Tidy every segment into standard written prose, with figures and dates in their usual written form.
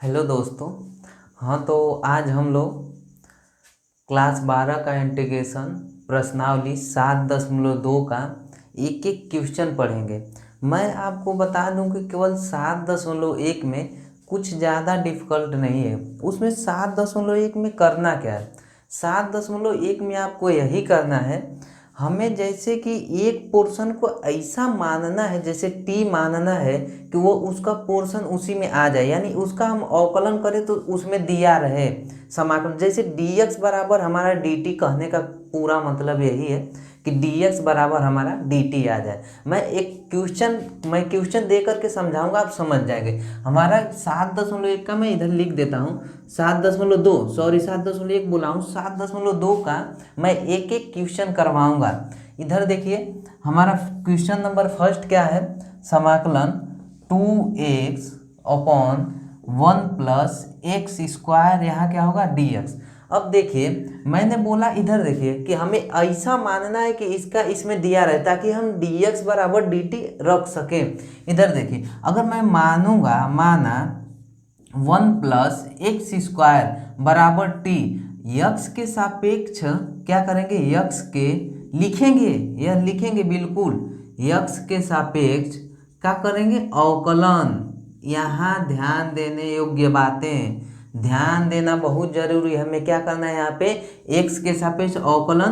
Hello दोस्तों। हाँ, तो आज हम लोग क्लास 12 का इंटीग्रेशन प्रश्नावली 7.2 का एक एक क्वेश्चन पढ़ेंगे। मैं आपको बता दूं कि केवल 7.1 में कुछ ज़्यादा डिफ़िकल्ट नहीं है। उसमें 7.1 में करना क्या है, 7.1 में आपको यही करना है, हमें जैसे कि एक पोर्शन को ऐसा मानना है, जैसे टी मानना है कि वो उसका पोर्शन उसी में आ जाए, यानी उसका हम अवकलन करें तो उसमें दिया रहे समाकलन। जैसे dx बराबर हमारा dt, कहने का पूरा मतलब यही है कि dx बराबर हमारा dt आ जाए। मैं क्वेश्चन दे करके समझाऊंगा, आप समझ जाएंगे। हमारा 7.1 का मैं इधर लिख देता हूँ, 7.2 सॉरी 7.1 बोला हूँ, 7.2 का मैं एक एक क्वेश्चन करवाऊंगा। इधर देखिए, हमारा क्वेश्चन नंबर फर्स्ट क्या है, समाकलन 2x upon 1 plus x square, यहाँ क्या होगा dx। अब देखिए, मैंने बोला इधर देखिए कि हमें ऐसा मानना है कि इसका इसमें दिया रहे ताकि हम dx बराबर dt रख सकें। इधर देखिए, अगर मैं माना 1 प्लस एक्स स्क्वायर बराबर टी, यक्स के सापेक्ष क्या करेंगे, यक्स के लिखेंगे, यह लिखेंगे बिल्कुल, यक्स के सापेक्ष क्या करेंगे, अवकलन। यहाँ ध्यान देने योग्य बातें, ध्यान देना बहुत जरूरी है। हमें क्या करना है, यहाँ पे एक्स के सापेक्ष अवकलन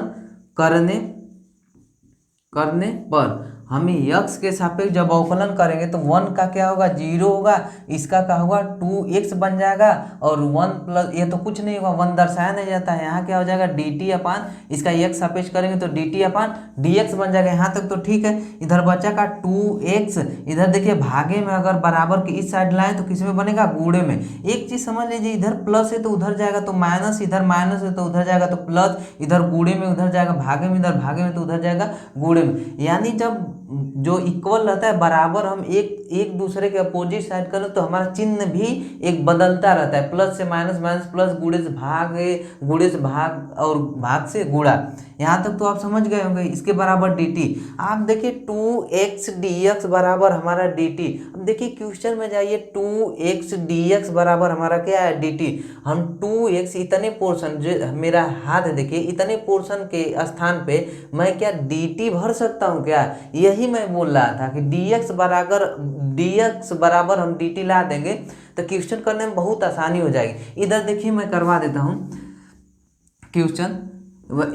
करने पर हमें यक्स के सापेक्ष जब अवकलन करेंगे तो 1 का क्या होगा, 0 होगा, इसका क्या होगा 2x बन जाएगा, और 1 प्लस ये तो कुछ नहीं होगा, 1 दर्शाया नहीं जाता है, यहाँ क्या हो जाएगा dt अपान, इसका x सापेक्ष करेंगे तो dt अपान dx बन जाएगा। यहाँ तक तो ठीक है। इधर बचा का 2x, इधर देखिए भागे में अगर बराबर की इस साइड लाएं तो किस में बनेगा, गुणे में। एक चीज समझ लीजिए, इधर प्लस है तो उधर जाएगा तो माइनस, इधर माइनस है तो उधर जाएगा तो प्लस, इधर गुणे में उधर जाएगा भागे में, इधर भागे में तो उधर जाएगा गुणे में। यानी जब जो इक्वल रहता है, बराबर, हम एक दूसरे के अपोजिट साइड करें तो हमारा चिन्ह भी एक बदलता रहता है, प्लस से माइनस, माइनस प्लस, गुणे से भाग, गुणे से भाग और भाग से गुणा। यहाँ तक तो आप समझ गए होंगे। इसके बराबर dt, आप देखिए 2x dx बराबर हमारा dt। अब देखिए क्वेश्चन में जाइए, 2x dx बराबर हमारा क्या है, dt। हम 2x इतने पोर्शन, जो मेरा हाथ है देखिए, इतने पोर्शन के स्थान पे मैं क्या dt भर सकता हूँ क्या, यही मैं बोल रहा था कि dx बराबर हम dt ला देंगे तो क्वेश्चन करने में बहुत आसानी हो जाएगी। इधर देखिए मैं करवा देता हूँ क्वेश्चन।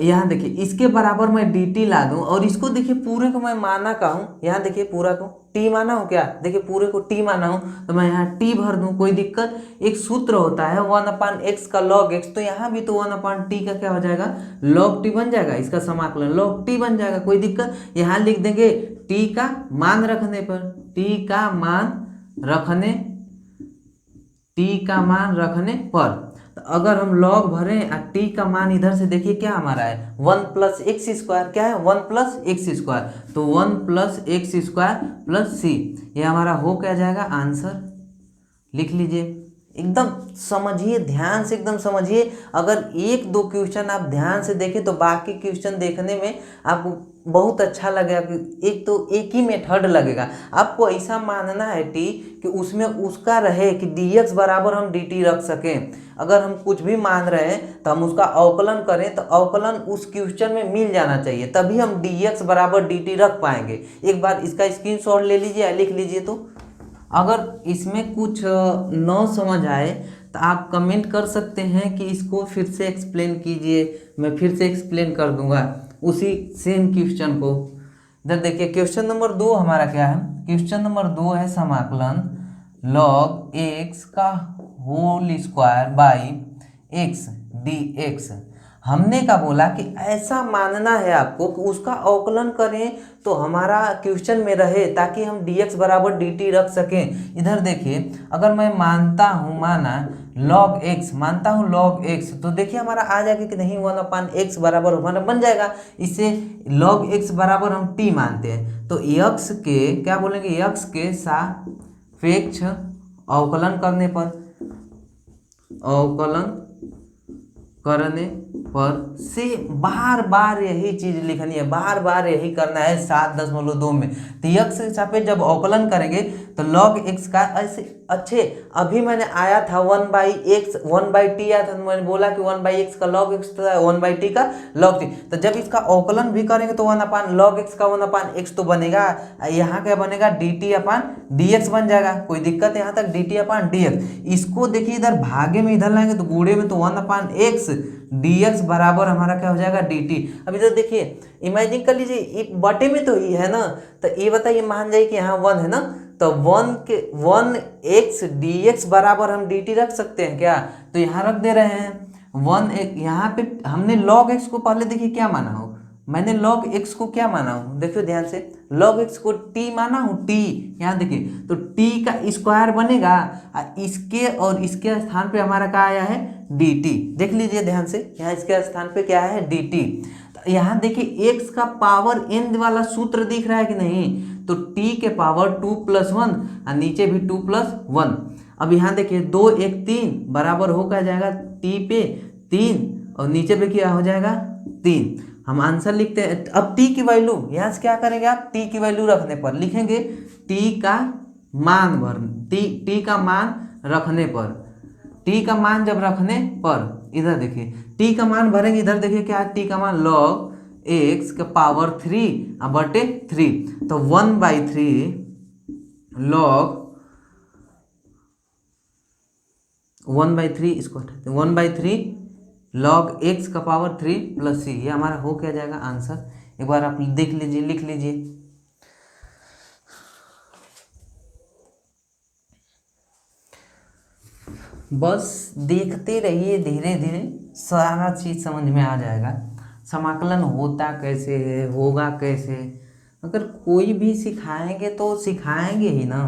यहाँ देखिए, इसके बराबर मैं dt ला दूं और इसको देखिए पूरे को मैं माना का हूँ, यहाँ देखिए पूरा को t माना हूँ क्या, देखिए पूरे को t माना हूँ तो मैं यहाँ t भर दूं, कोई दिक्कत। एक सूत्र होता है 1/x का log x, तो यहाँ भी तो 1/t का क्या हो जाएगा, log t बन जाएगा, इसका समाकलन log t बन जाएगा, कोई दिक्कत। यहाँ लिख देंगे t का मान रखने पर, t का मान रखने पर, तो अगर हम log भरें और t का मान इधर से देखिए क्या हमारा है, 1 प्लस एक्स स्क्वायर, क्या है 1 प्लस एक्स स्क्वायर, तो 1 plus x square plus c, ये हमारा हो क्या जाएगा, आंसर लिख लीजिए। एकदम समझिए, ध्यान से एकदम समझिए। अगर एक दो क्वेश्चन आप ध्यान से देखें तो बाकी क्वेश्चन देखने में आपको बहुत अच्छा लगेगा कि एक ही मेथड लगेगा। आपको ऐसा मानना है टी कि उसमें उसका रहे कि dx बराबर हम dt रख सकें। अगर हम कुछ भी मान रहे हैं तो हम उसका अवकलन करें तो अवकलन उस क्वेश्चन में मिल जाना चाहिए, तभी हम dx बराबर dt रख पाएंगे। एक बार इसका स्क्रीनशॉट ले लीजिए, लिख लीजिए। तो अगर इसमें कुछ न समझ आए तो आप कमेंट कर सकते हैं कि इसको फिर से एक्सप्लेन कीजिए, मैं फिर से एक्सप्लेन कर दूंगा उसी सेम क्वेश्चन को। इधर देखिए क्वेश्चन नंबर 2 हमारा क्या है, क्वेश्चन नंबर 2 है समाकलन log x का whole square by x dx। हमने का बोला कि ऐसा मानना है आपको कि उसका अवकलन करें तो हमारा क्वेश्चन में रहे ताकि हम dx बराबर dt रख सकें। इधर देखिए, अगर मैं मानता हूँ, log x, मानता हूँ log x, तो देखिए हमारा आ जाएगा कि नहीं, 1/x बराबर हमारा बन जाएगा। इससे log x बराबर हम t मानते हैं तो x के क्या बोलेंगे, x के सापेक्ष अवकलन करने पर से बार बार यही चीज लिखनी है, बार बार यही करना है 7.2 में। तो x के सापेक्ष जब अवकलन करेंगे तो log x का ऐसे अच्छे अभी मैंने आया था 1/x 1/t आया था, तो मैंने बोला कि 1/x का log x था 1/t का log t। तो जब इसका अवकलन भी करेंगे तो 1/log x का 1/x तो बनेगा, यहाँ क्या बनेगा dt/dx बन जाएगा। कोई दिक्कत यहाँ तक dt/dx। इसको देखिए इधर भागे में इधर लाएंगे तो गुणे में, तो 1/x dx बराबर हमारा क्या हो जाएगा dt। अब इधर देखिए इमेजिन कर लीजिए ये बटे में तो ये है ना, तो ये बताइए मान जाइए कि यहाँ 1 है ना, तो 1x dx बराबर हम dt रख सकते हैं क्या? तो यहाँ रख दे रहे हैं 1 यहाँ पे हमने log x को पहले देखिए क्या माना हो, मैंने log x को क्या माना हूँ, देखियो ध्यान से, log x को t माना हूँ t। यहाँ देखिए तो t का स्क्वायर बनेगा, इसके और इसके स्थान पे हमारा क्या आया है dt। देख लीजिए ध्यान से, यहाँ इसके स्थान पे क्या है dt। तो यहाँ देखिए x का पावर n वाला सूत्र दिख रहा है कि नहीं, तो t के पावर 2 + 1 और नीचे भी 2 + 1। अब यहाँ देखिए 2 1 3 बराबर हो क्या जाएगा t पे 3 और नीचे पे क्या हो जाएगा 3। हम आंसर लिखते हैं। अब t की वैल्यू यहाँ से क्या करेंगे आप, t की वैल्यू रखने पर लिखेंगे t का मान भर t का मान रखने पर, t का मान जब रखने पर इधर देखिए t का मान भरेंगे, इधर देखिए क्या है t का मान log x का पावर 3/3, तो 1/3 log 1/3 इसको 1/3 log x का पावर 3 + c, ये हमारा हो क्या जाएगा आंसर। एक बार आप देख लीजिए, लिख लीजिए। बस देखते रहिए, धीरे धीरे सारा चीज समझ में आ जाएगा। समाकलन होता कैसे है, होगा कैसे, अगर कोई भी सिखाएंगे तो सिखाएंगे ही ना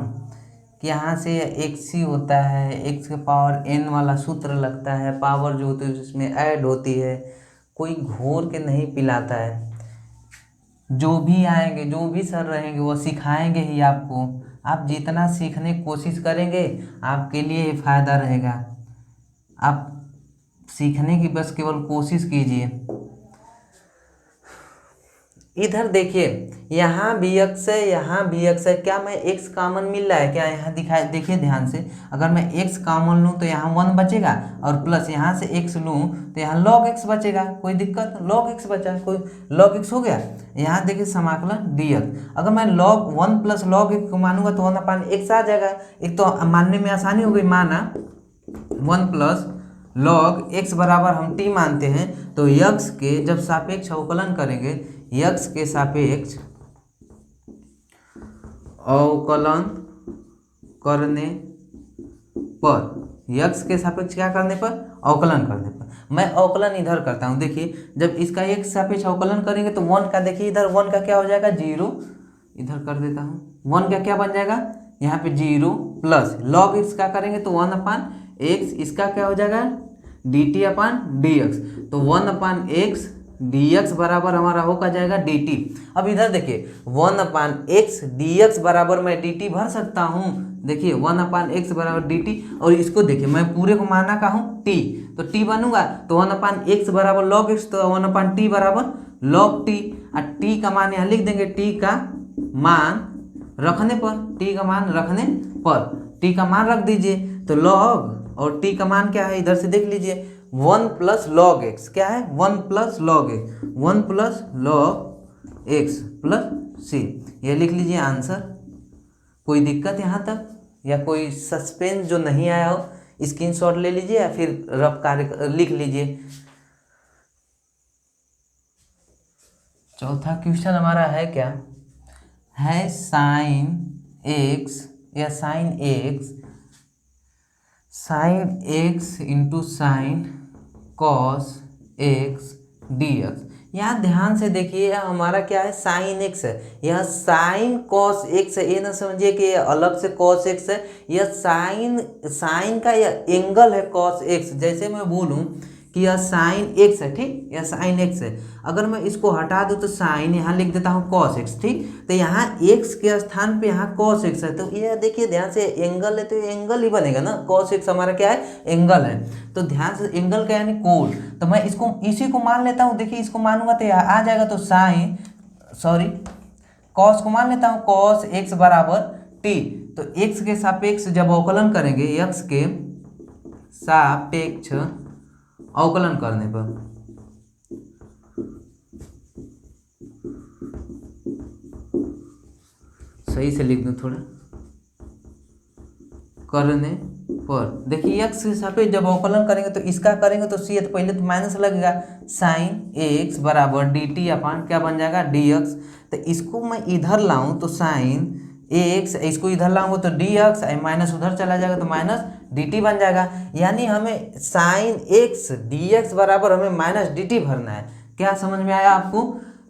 कि यहाँ से x ही होता है, x के पावर n वाला सूत्र लगता है, पावर जो होती है उसमें ऐड होती है, कोई घोर के नहीं पिलाता है। जो भी आएंगे, जो भी सर रहेंगे वो सिखाएंगे ही आपको। आप जितना सीखने की कोशिश करेंगे आपके लिए ही फायदा रहेगा। आप सीखने की बस केवल कोशिश कीजिए। इधर देखिए यहाँ भी x है, यहाँ भी x है, क्या मैं x कॉमन मिल रहा है क्या? यहाँ दिखाई देखिए ध्यान से, अगर मैं x कॉमन लूँ तो यहाँ 1 बचेगा और प्लस यहाँ से x लूँ तो यहाँ log x बचेगा। कोई दिक्कत, log x बचा, कोई log x हो गया। यहाँ देखिए समाकलन dx, अगर मैं log 1 + log x को मानूंगा तो 1/x आ जाएगा। एक तो मानने में आसानी हो गई, माना 1 + log x बराबर हम t मानते हैं, तो x के जब सापेक्ष अवकलन करेंगे, x के सापेक्ष अवकलन करने पर, x के सापेक्ष क्या करने पर, अवकलन करने पर, मैं अवकलन इधर करता हूँ। देखिए जब इसका x सापेक्ष अवकलन करेंगे तो 1 का देखिए इधर 1 का क्या हो जाएगा 0, इधर कर देता हूँ 1 का क्या बन जाएगा यहाँ पे 0 प्लस log x का करेंगे तो 1/x, इसका क्या हो जाएगा dt/dx, तो 1/x dx बराबर हमारा होगा जाएगा dt। अब इधर देखिए 1/x dx बराबर मैं dt भर सकता हूँ। देखिए 1/x बराबर dt, और इसको देखिए मैं पूरे को माना का हूँ t, तो t बनूंगा तो 1/x बराबर log x, तो 1/t बराबर log t, और t का मान यहाँ लिख देंगे, t का मान रखने पर, t का मान रखने पर, t का मान रख दीजिए तो log, और t का मान क्या है इधर से देख लीजिए 1 + log x, क्या है 1 + log x, 1 + log x + c, ये लिख लीजिए आंसर। कोई दिक्कत यहाँ तक या कोई सस्पेंस जो नहीं आया हो स्क्रीनशॉट ले लीजिए या फिर रफ कार्य लिख लीजिए। चौथा क्वेश्चन हमारा है क्या है, sin x या sin x × sin cos x dx। यहाँ ध्यान से देखिए हमारा क्या है sin x है, यह sin cos x है, ये ना समझिए कि अलग से cos x है, यह sin का यह एंगल है cos x। जैसे मैं बोलूँ कि यह sin x है, ठीक, यह sin x है, अगर मैं इसको हटा दूँ तो sin यहाँ लिख देता हूँ cos x, ठीक, तो यहाँ x के स्थान पे यहाँ cos x है, तो ये देखिए ध्यान से एंगल है तो ये एंगल ही बनेगा ना, cos x हमारा क्या है एंगल है, तो ध्यान से एंगल का यानी कोण, तो मैं इसको इसी को मान लेता हूँ। देखिए इसको मानूंगा तो यहाँ आ जाएगा, तो cos को मान लेता हूँ cos x बराबर t, तो x के सापेक्ष जब अवकलन करेंगे, x के सापेक्ष अवकलन करने पर सही से लिख दूं थोड़ा, करने पर देखिए x के सापेक्ष जब अवकलन करेंगे तो इसका करेंगे तो सी, तो पहले तो माइनस लगेगा, साइन x बराबर डी टी अपान क्या बन जाएगा डी एक्स। तो इसको मैं इधर लाऊं तो साइन एक्स, इसको इधर लाऊंगा तो डी एक्स, माइनस उधर चला जाएगा तो माइनस डी टी बन जाएगा। यानी हमें साइन एक्स डी एक्स बराबर हमें माइनस डी टी भरना है। क्या समझ में आया आपको?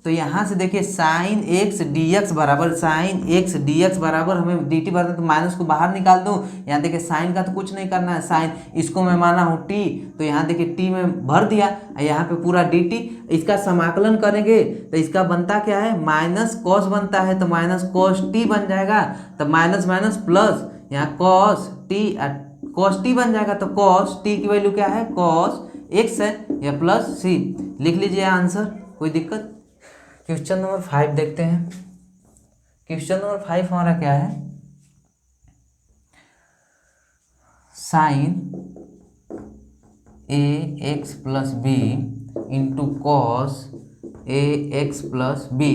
तो यहाँ से देखिए साइन एक्स डी एक्स बराबर, साइन एक्स डी एक्स बराबर हमें डी टी भरना है, तो माइनस को बाहर निकाल दूँ। यहाँ देखिए साइन का तो कुछ नहीं करना है, साइन इसको मैं माना हूँ टी, तो यहाँ देखिए टी में भर दिया, यहाँ पे पूरा डी टी। इसका समाकलन करेंगे तो इसका बनता क्या है, माइनस कॉस बनता है, तो माइनस कॉस टी बन जाएगा। तो माइनस माइनस प्लस, यहाँ कॉस टी बन जाएगा। तो कॉस टी की वैल्यू क्या है, कॉस एक्स है, या प्लस सी। लिख लीजिए आंसर, कोई दिक्कत। क्वेश्चन नंबर 5 देखते हैं। क्वेश्चन नंबर 5 हमारा क्या है, sine A X plus B into cos A X plus B,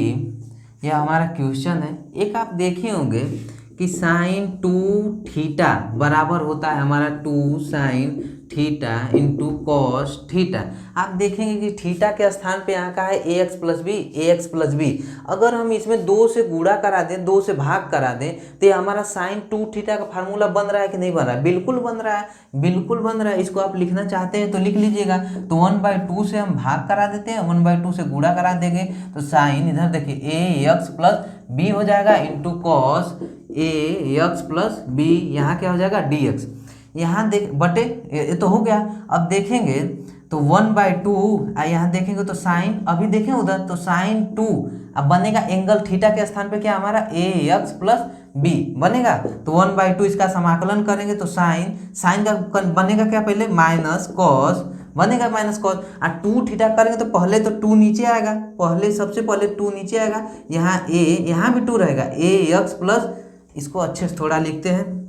यह हमारा क्वेश्चन है। एक आप देखे होंगे कि साइन 2 थीटा बराबर होता है हमारा 2 sine theta into cos theta. आप देखेंगे कि थीटा के स्थान पे यहाँ का है ए एक्स प्लस बी। अगर हम इसमें 2 से गुणा करा दें, 2 से भाग करा दें, तो ये हमारा साइन 2 थीटा का फार्मूला बन रहा है कि नहीं बन रहा है? बिल्कुल बन रहा है, बिल्कुल बन रहा है। इसको आप लिखना चाहते हैं तो लिख लीजिएगा। तो 1/2 से हम भाग करा देते हैं, 1/2 से गुणा करा देंगे, तो साइन इधर देखिए ए एक्स प्लस बी हो जाएगा into cos A X plus B, यहाँ क्या हो जाएगा डी एक्स। यहाँ देख बटे, ये तो हो गया। अब देखेंगे तो 1/2, यहाँ देखेंगे तो साइन, अभी देखें उधर तो साइन 2, अब बनेगा एंगल थीटा के स्थान पे क्या हमारा ए एक्स प्लस बी बनेगा। तो 1/2 इसका समाकलन करेंगे तो साइन का बनेगा क्या, पहले माइनस कॉस बनेगा, माइनस कॉस, और 2 थीटा करेंगे तो पहले तो 2 नीचे आएगा, सबसे पहले 2 नीचे आएगा, यहाँ ए, यहाँ भी 2 रहेगा, ए एक्स प्लस, इसको अच्छे से थोड़ा लिखते हैं,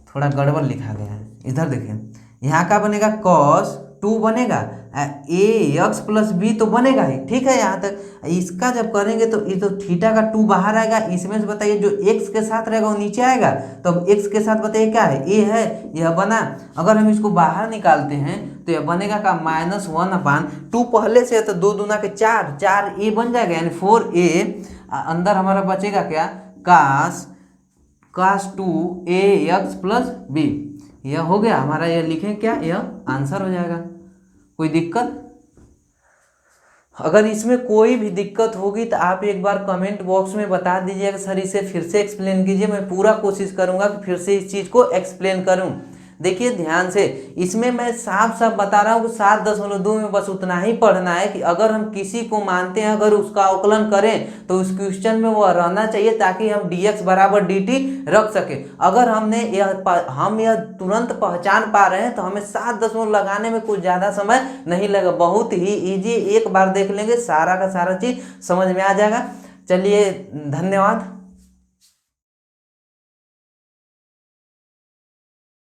थोड़ा गड़बड़ लिखा गया है, इधर देखें। यहाँ का बनेगा cos 2 बनेगा, ए एक्स प्लस बी तो बनेगा ही, ठीक है यहाँ तक। इसका जब करेंगे तो ये तो थीटा का 2 बाहर आएगा, इसमें से बताइए जो x के साथ रहेगा वो नीचे आएगा। तो अब x के साथ बताइए क्या है, a है, यह बना। अगर हम इसको बाहर निकालते हैं तो यह बनेगा का -1/2, पहले से है तो 2 दूना के 4a बन जाएगा, यानी 4a। अंदर हमारा बचेगा क्या, cos 2 a x plus B, यह हो गया हमारा। यह लिखें क्या, यह आंसर हो जाएगा। कोई दिक्कत? अगर इसमें कोई भी दिक्कत होगी तो आप एक बार कमेंट बॉक्स में बता दीजिएगा, सर इसे फिर से एक्सप्लेन कीजिए। मैं पूरा कोशिश करूंगा कि फिर से इस चीज़ को एक्सप्लेन करूं। देखिए ध्यान से, इसमें मैं साफ साफ बता रहा हूँ कि 7.2 में बस उतना ही पढ़ना है कि अगर हम किसी को मानते हैं, अगर उसका अवकलन करें तो उस क्वेश्चन में वह रहना चाहिए, ताकि हम dx बराबर dt रख सके। अगर हम यह तुरंत पहचान पा रहे हैं तो हमें 7 लगाने में कुछ ज़्यादा समय नहीं लगा, बहुत ही ईजी। एक बार देख लेंगे सारा का सारा चीज़ समझ में आ जाएगा। चलिए धन्यवाद।